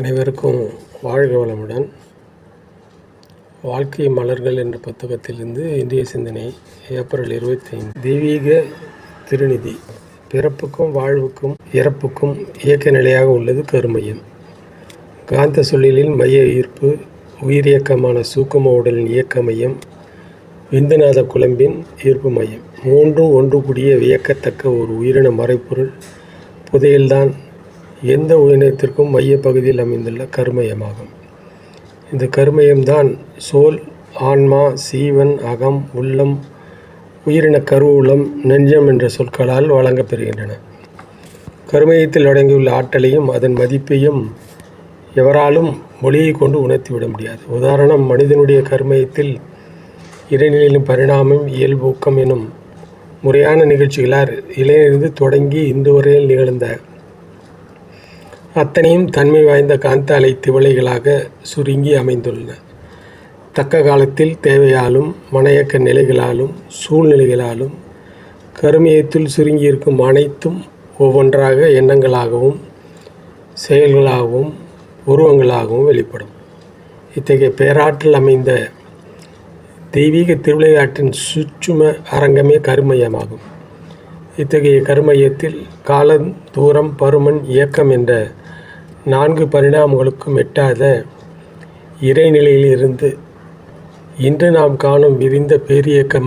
அனைவருக்கும் வாழ்க வளமுடன். வாழ்க்கை மலர்கள் என்ற புத்தகத்திலிருந்து இன்றைய சிந்தனை ஏப்ரல் 25. தெய்வீக திருநிதி. பிறப்புக்கும் வாழ்வுக்கும் இறப்புக்கும் இயக்க நிலையாக உள்ளது கருமையம். காந்த சொல்லிலின் மைய ஈர்ப்பு, உயிரியக்கமான சூக்கும உடலின் இயக்க மையம், விந்துநாத குழம்பின் ஈர்ப்பு மையம், மூன்றும் ஒன்று கூடிய வியக்கத்தக்க ஒரு உயிரின மறைப்பொருள் புதையல்தான் எந்த உயிரினத்திற்கும் மையப்பகுதியில் அமைந்துள்ள கருமையமாகும். இந்த கருமையம்தான் சோல், ஆன்மா, சீவன், அகம், உள்ளம், உயிரின கருவூலம், நெஞ்சம் என்ற சொற்களால் வழங்கப்பெறுகின்றன. கருமையத்தில் அடங்கியுள்ள ஆற்றலையும் அதன் மதிப்பையும் எவராலும் மொழியை கொண்டு உணர்த்திவிட முடியாது. உதாரணம், மனிதனுடைய கருமையத்தில் இறைநிலையின் பரிணாமம், இயல்பூக்கம் எனும் முறையான நிகழ்ச்சிகளால் இலையிலிருந்து தொடங்கி இன்று வரையில் நிகழ்ந்த அத்தனையும் தன்மை வாய்ந்த காந்த அலை திவலைகளாக சுருங்கி அமைந்துள்ளன. தக்க காலத்தில் தேவையாலும் மனையக்க நிலைகளாலும் சூழ்நிலைகளாலும் கருமையத்தில் சுருங்கியிருக்கும் அனைத்தும் ஒவ்வொன்றாக எண்ணங்களாகவும் செயல்களாகவும் உருவங்களாகவும் வெளிப்படும். இத்தகைய பேராற்றல் அமைந்த தெய்வீக திருவிளையாட்டின் சுற்றும அரங்கமே கருமையமாகும். இத்தகைய கருமையத்தில் காலம், தூரம், பருமன், இயக்கம் என்ற 4 பரிணாமங்களுக்கும் எட்டாத இறைநிலையில் இருந்து இன்று நாம் காணும் விரிந்த பேரியக்க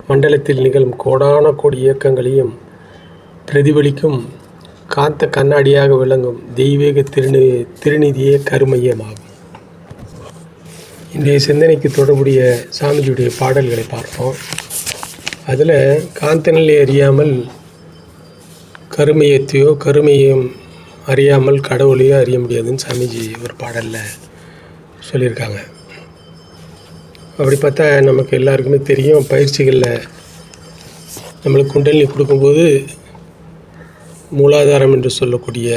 மண்டலத்தில் நிகழும் கோடான கோடி இயக்கங்களையும் பிரதிபலிக்கும் காந்த கண்ணாடியாக விளங்கும் தெய்வீக திருநிதியே கருமையமாகும். இன்றைய சிந்தனைக்கு தொடர்புடைய சாமிஜியுடைய பாடல்களை பார்ப்போம். அதில் காந்தநிலை அறியாமல் கருமையத்தையோ கருமையம் அறியாமல் கடவுளையோ அறிய முடியாதுன்னு சாமிஜி ஒரு பாடலில் சொல்லியிருக்காங்க. அப்படி பார்த்தா நமக்கு எல்லாருக்குமே தெரியும், பயிற்சிகளில் நம்மளுக்கு குண்டலினி கொடுக்கும்போது மூலாதாரம் என்று சொல்லக்கூடிய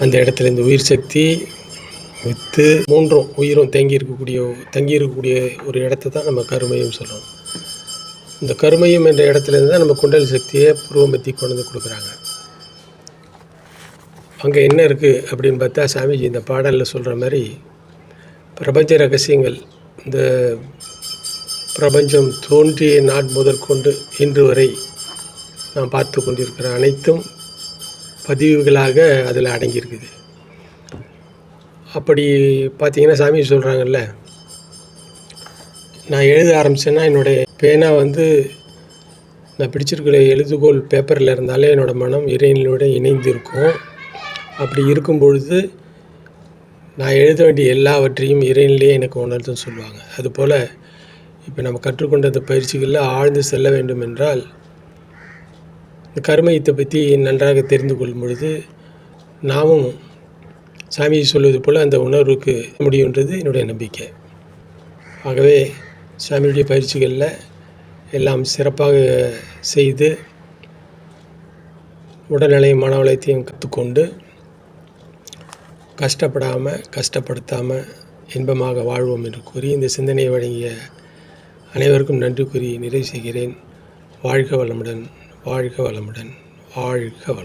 அந்த இடத்துல இந்த உயிர் சக்தி, வித்து, மூன்றும் உயிரும் தங்கியிருக்கக்கூடிய ஒரு இடத்த தான் நம்ம கருமையம் சொல்கிறோம். இந்த கருமையம் என்ற இடத்துலேருந்து தான் நம்ம குண்டல் சக்தியை புருவமத்தி கொண்டு வந்து கொடுக்குறாங்க. அங்கே என்ன இருக்குது அப்படின்னு பார்த்தா, சாமிஜி இந்த பாடலில் சொல்கிற மாதிரி பிரபஞ்ச ரகசியங்கள், இந்த பிரபஞ்சம் தோன்றிய நாட் முதற்கொண்டு இன்று வரை நாம் பார்த்து கொண்டிருக்கிற அனைத்தும் பதிவுகளாக அதில் அடங்கியிருக்குது. அப்படி பார்த்திங்கன்னா சாமிஜி சொல்கிறாங்கல்ல, நான் எழுத ஆரம்பித்தேன்னா என்னுடைய பேனா நான் பிடிச்சிருக்கிற எழுதுகோள் பேப்பரில் இருந்தாலே என்னோடய மனம் இறைவனோடு இணைந்து இருக்கும். அப்படி இருக்கும் பொழுது நான் எழுத வேண்டிய எல்லாவற்றையும் இறைவனிலே எனக்கு உணர்த்துன்னு சொல்லுவாங்க. அதுபோல் இப்போ நம்ம கற்றுக்கொண்ட அந்த பயிற்சிகளில் ஆழ்ந்து செல்ல வேண்டும் என்றால் இந்த கருமையத்தை பற்றி நன்றாக தெரிந்து கொள்ளும் பொழுது நாமும் சாமிஜி சொல்வது போல் அந்த உணர்வுக்கு முடியுன்றது என்னுடைய நம்பிக்கை. ஆகவே சாமியுடைய பயிற்சிகளில் எல்லாம் சிறப்பாக செய்து உடல்நிலையும் மனவளத்தையும் கற்றுக்கொண்டு கஷ்டப்படுத்தாமல் இன்பமாக வாழ்வோம் என்று கூறி இந்த சிந்தனையை வழங்கிய அனைவருக்கும் நன்றி கூறி நிறைவு செய்கிறேன். வாழ்க வளமுடன், வாழ்க வளமுடன், வாழ்க வளம்.